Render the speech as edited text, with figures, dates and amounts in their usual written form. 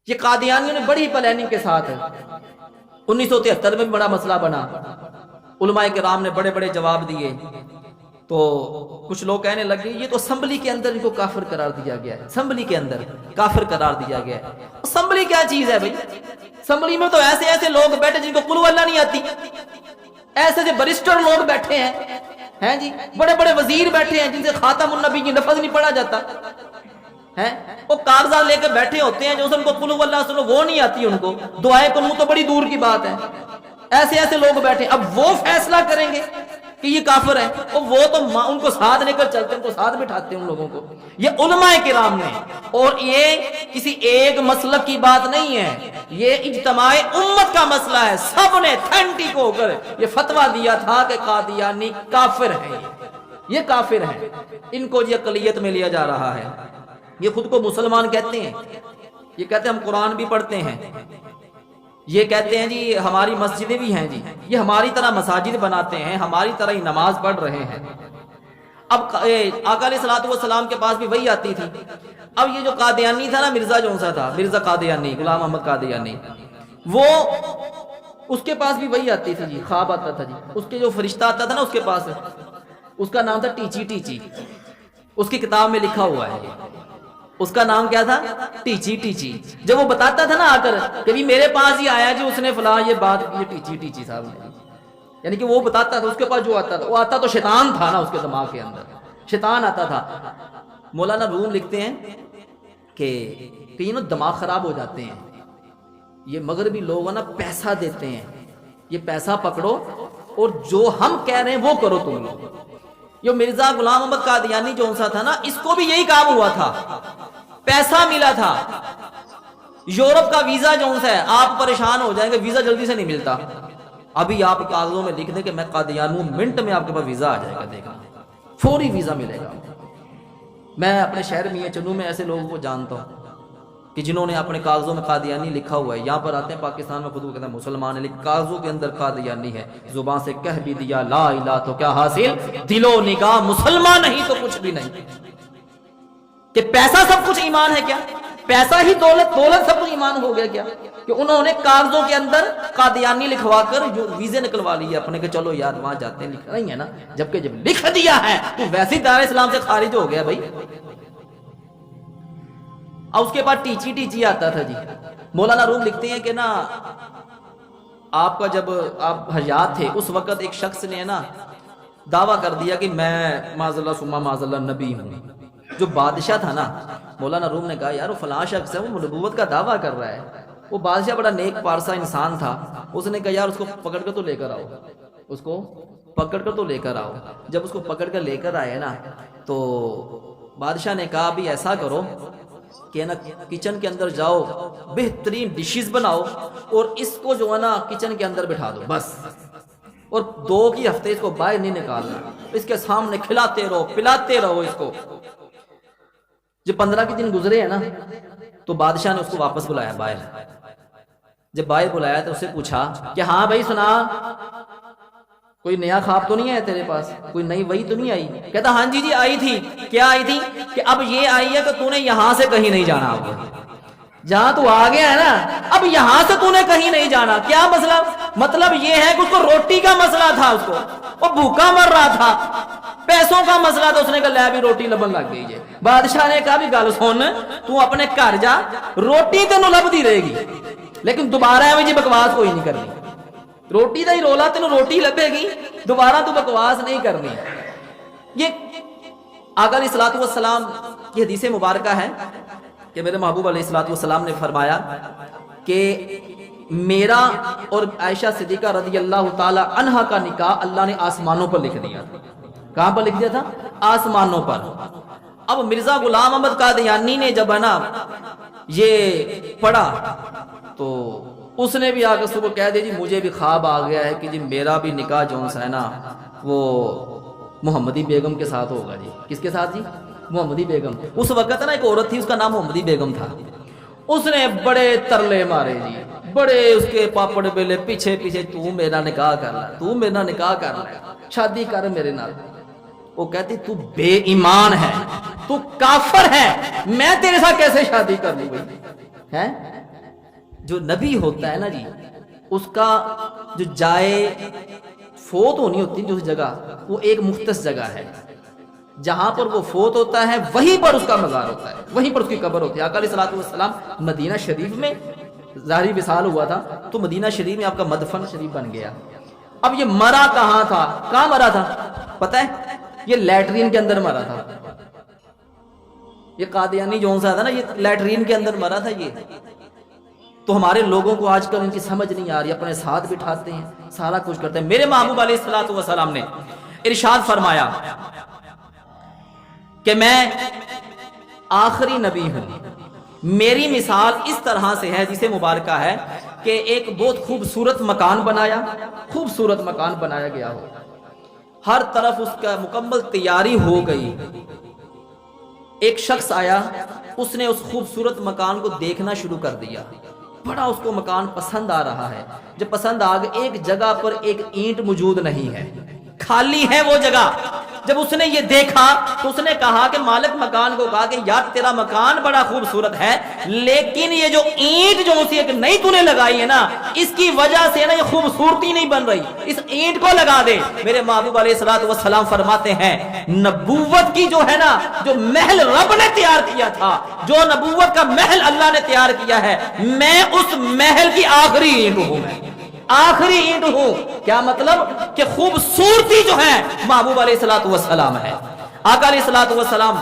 یہ قادیانیوں نے بڑی پلاننگ کے ساتھ 1973 میں بھی بڑا مسئلہ بنا، علماء کرام نے بڑے بڑے جواب دیے، تو کچھ لوگ کہنے لگے یہ تو اسمبلی کے اندر ان کو کافر قرار دیا گیا ہے، اسمبلی کے اندر کافر قرار دیا گیا ہے۔ اسمبلی کیا چیز ہے بھائی؟ اسمبلی میں تو ایسے ایسے لوگ بیٹھے جن کو قل ہو اللہ نہیں آتی، ایسے ایسے برسٹر لوگ بیٹھے ہیں جی، بڑے بڑے وزیر بیٹھے ہیں جن سے خاتم النبی کی لفظ نہیں پڑھا جاتا ہے، وہ کاغذات لے کے بیٹھے ہوتے ہیں جو ان کو قل ہو اللہ سنو وہ نہیں آتی، ان کو دعائے قنوت تو بڑی دور کی بات ہے، ایسے ایسے لوگ بیٹھے، اب وہ فیصلہ کریں گے کہ یہ کافر ہے، اور وہ تو ان کو ساتھ لے کر چلتے ہیں، ان کو ساتھ بٹھاتے ہیں ان لوگوں کو۔ یہ علماء کرام نے، اور یہ کسی ایک مسلک کی بات نہیں ہے، یہ اجتماع امت کا مسئلہ ہے، سب نے اتھینٹک ہو کر یہ فتویٰ دیا تھا کہ قادیانی کافر ہیں، یہ کافر ہیں، ان کو یہ اقلیت میں لیا جا رہا ہے۔ یہ خود کو مسلمان کہتے ہیں، یہ کہتے ہیں ہم قرآن بھی پڑھتے ہیں، یہ کہتے ہیں جی ہماری مسجدیں بھی ہیں جی، یہ ہماری طرح مساجد بناتے ہیں، ہماری طرح ہی نماز پڑھ رہے ہیں۔ اب آقا علیہ الصلوۃ والسلام کے پاس بھی وہی آتی تھی۔ اب یہ جو قادیانی تھا نا، مرزا جو سا تھا، مرزا قادیانی، غلام محمد قادیانی، وہ اس کے پاس بھی وہی آتی تھی جی، خواب آتا تھا جی، اس کے جو فرشتہ آتا تھا نا اس کے پاس، اس کا نام تھا ٹیچی ٹیچی، اس کی کتاب میں لکھا ہوا ہے، اس کا نام کیا تھا؟ ٹیچی ٹیچی۔ جب وہ بتاتا تھا نا آ کر کہ بھی میرے پاس ہی آیا جی اس نے فلاں یہ بات، یہ ٹیچی ٹیچی صاحب نے، یعنی کہ وہ بتاتا تھا، اس کے پاس جو آتا تھا وہ آتا تو شیطان تھا نا، اس کے دماغ کے اندر شیطان آتا تھا۔ مولانا روم لکھتے ہیں کہ یہ نا دماغ خراب ہو جاتے ہیں، یہ مغربی لوگ نا پیسہ دیتے ہیں، یہ پیسہ پکڑو اور جو ہم کہہ رہے ہیں وہ کرو تم لوگ۔ یہ مرزا غلام محمد قادیانی جو سا تھا نا، اس کو بھی یہی کام ہوا تھا، پیسہ ملا تھا، یورپ کا ویزا جو سا ہے، آپ پریشان ہو جائیں گے، ویزا جلدی سے نہیں ملتا، ابھی آپ کاغذوں میں لکھ دیں کہ میں قادیان ہوں، منٹ میں آپ کے پاس ویزا آ جائے گا، دیکھا فوری ویزا ملے گا۔ میں اپنے شہر میں چنو میں ایسے لوگوں کو جانتا ہوں کہ جنہوں نے اپنے کاغذوں میں قادیانی لکھا ہوا ہے، یہاں پر آتے ہیں پاکستان میں خود کو کہتے ہیں مسلمان ہے، لیکن کاغذوں کے اندر قادیانی ہے، زبان سے کہہ بھی دیا لا الہ تو کیا حاصل، دل و نگاہ مسلمان نہیں تو کچھ بھی نہیں۔ کہ پیسہ سب کچھ ایمان ہے کیا؟ پیسہ ہی دولت، دولت سب کچھ ایمان ہو گیا کیا؟ کہ انہوں نے کاغذوں کے اندر قادیانی لکھوا کر جو ویزے نکلوا لیے اپنے، کہ چلو یار وہاں جاتے ہیں، لکھ رہی ہیں نا، جبکہ جب لکھ دیا ہے تو ویسے دار اسلام سے خارج ہو گیا بھائی۔ اور اس کے بعد ٹیچی ٹیچی آتا تھا جی۔ مولانا روم لکھتے ہیں کہ نا آپ کا جب آپ حیات تھے اس وقت ایک شخص نے نا دعویٰ کر دیا کہ میں معاذ اللہ ثم معاذ اللہ نبی ہوں۔ جو بادشاہ تھا نا، مولانا روم نے کہا یار وہ فلاں شخص ہے، وہ نبوت کا دعویٰ کر رہا ہے، وہ بادشاہ بڑا نیک پارسا انسان تھا، اس نے کہا یار اس کو پکڑ کر تو لے کر آؤ، اس کو پکڑ کر تو لے کر آؤ۔ جب اس کو پکڑ کر لے کر آئے نا تو بادشاہ نے کہا بھی ایسا کرو کہ نا کچن کے اندر جاؤ، بہترین ڈشز بناؤ اور اس کو جو ہے نا کچن کے اندر بٹھا دو بس، اور 2 ہفتے اس کو باہر نہیں نکالنا، اس کے سامنے کھلاتے رہو پلاتے رہو اس کو۔ جب 15 کے دن گزرے ہیں نا تو بادشاہ نے اس کو واپس بلایا باہر۔ جب باہر بلایا تو اس سے پوچھا کہ ہاں بھائی سنا، کوئی نیا خواب تو نہیں ہے تیرے پاس، کوئی نئی وحی تو نہیں آئی؟ کہتا ہاں جی آئی تھی۔ کیا آئی تھی؟ کہ اب یہ آئی ہے کہ تو نے یہاں سے کہیں نہیں جانا، اب جہاں تو آ گیا ہے نا اب یہاں سے تو نے کہیں نہیں جانا۔ کیا مسئلہ؟ مطلب یہ ہے کہ اس کو روٹی کا مسئلہ تھا، اس کو وہ بھوکا مر رہا تھا، پیسوں کا مسئلہ تھا، اس نے کہا لے بھی روٹی لبن لگ گئی ہے۔ بادشاہ نے کہا بھی گل سن، تو اپنے گھر جا، روٹی تینوں لبدی رہے گی لیکن دوبارہ ہے جی بکواس کوئی نہیں کرنی، روٹی دا ہی رولا تینوں روٹی لبے گی، دوبارہ تو بکواس نہیں کرنی۔ یہ آقا علیہ الصلوۃ والسلام کی حدیث مبارکہ ہے کہ میرے محبوب علیہ الصلوۃ والسلام نے فرمایا کہ میرا اور عائشہ صدیقہ رضی اللہ تعالی عنہا کا نکاح اللہ نے آسمانوں پر لکھ دیا تھا۔ کہاں پر لکھ دیا تھا؟ آسمانوں پر۔ اب مرزا غلام محمد قادیانی نے جب ہے نا یہ پڑھا تو اس نے بھی آ کر صبح کہہ دیا جی مجھے بھی خواب آ گیا ہے کہ جی میرا بھی نکاح جو ہے نا وہ محمدی بیگم کے ساتھ ہوگا۔ جی کس کے ساتھ؟ جی محمدی بیگم۔ اس وقت نا ایک عورت تھی، اس کا نام محمدی بیگم تھا، اس نے بڑے ترلے مارے جی، بڑے اس کے پاپڑ بیلے پیچھے پیچھے، تو میرا نکاح کر لے، تو میرا نکاح کر لے، شادی کر میرے نال۔ وہ کہتی تو بے ایمان ہے، تو کافر ہے، میں تیرے ساتھ کیسے شادی کر لوں بھائی؟ ہیں جو نبی ہوتا ہے نا جی، اس کا جو جائے فوت ہونی ہوتی ہے جو جگہ، وہ ایک مختص جگہ ہے، جہاں پر وہ فوت ہوتا ہے وہیں پر اس کا مزار ہوتا ہے، وہیں پر اس کی قبر ہوتی ہے۔ آقا علیہ الصلوۃ والسلام مدینہ شریف میں ظاہری وصال ہوا تھا، تو مدینہ شریف میں آپ کا مدفن شریف بن گیا۔ اب یہ مرا کہاں تھا، کہاں مرا تھا پتہ ہے؟ یہ لیٹرین کے اندر مرا تھا۔ یہ قادیانی جو سا تھا نا، یہ لیٹرین کے اندر مرا تھا یہ۔ تو ہمارے لوگوں کو آج کل ان کی سمجھ نہیں آ رہی، اپنے ساتھ بٹھاتے ہیں، سارا کچھ کرتے ہیں۔ میرے محبوب علیہ الصلوۃ والسلام نے ارشاد فرمایا کہ میں آخری نبی ہوں، میری مثال اس طرح سے ہے جسے مبارکہ ہے کہ ایک بہت خوبصورت مکان بنایا، خوبصورت مکان بنایا گیا ہو، ہر طرف اس کا مکمل تیاری ہو گئی، ایک شخص آیا، اس نے اس خوبصورت مکان کو دیکھنا شروع کر دیا، بڑا اس کو مکان پسند آ رہا ہے۔ جب پسند آ گیا، ایک جگہ پر ایک اینٹ موجود نہیں ہے، خالی ہے وہ جگہ۔ جب اس نے یہ دیکھا تو اس نے کہا کہ مالک مکان کو کہا کہ یار تیرا مکان بڑا خوبصورت ہے، لیکن یہ جو اینٹ جو اسی ایک نئی تو نے لگائی ہے نا، اس کی وجہ سے نا یہ خوبصورتی نہیں بن رہی، اس اینٹ کو لگا دے۔ میرے محبوب علیہ الصلوۃ والسلام فرماتے ہیں نبوت کی جو ہے نا، جو محل رب نے تیار کیا تھا، جو نبوت کا محل اللہ نے تیار کیا ہے، میں اس محل کی آخری اینٹ ہوں، آخری اینٹ ہوں۔ کیا مطلب؟ کہ خوبصورتی جو ہے محبوب علیہ الصلوۃ والسلام ہے۔ آقا علیہ الصلوۃ والسلام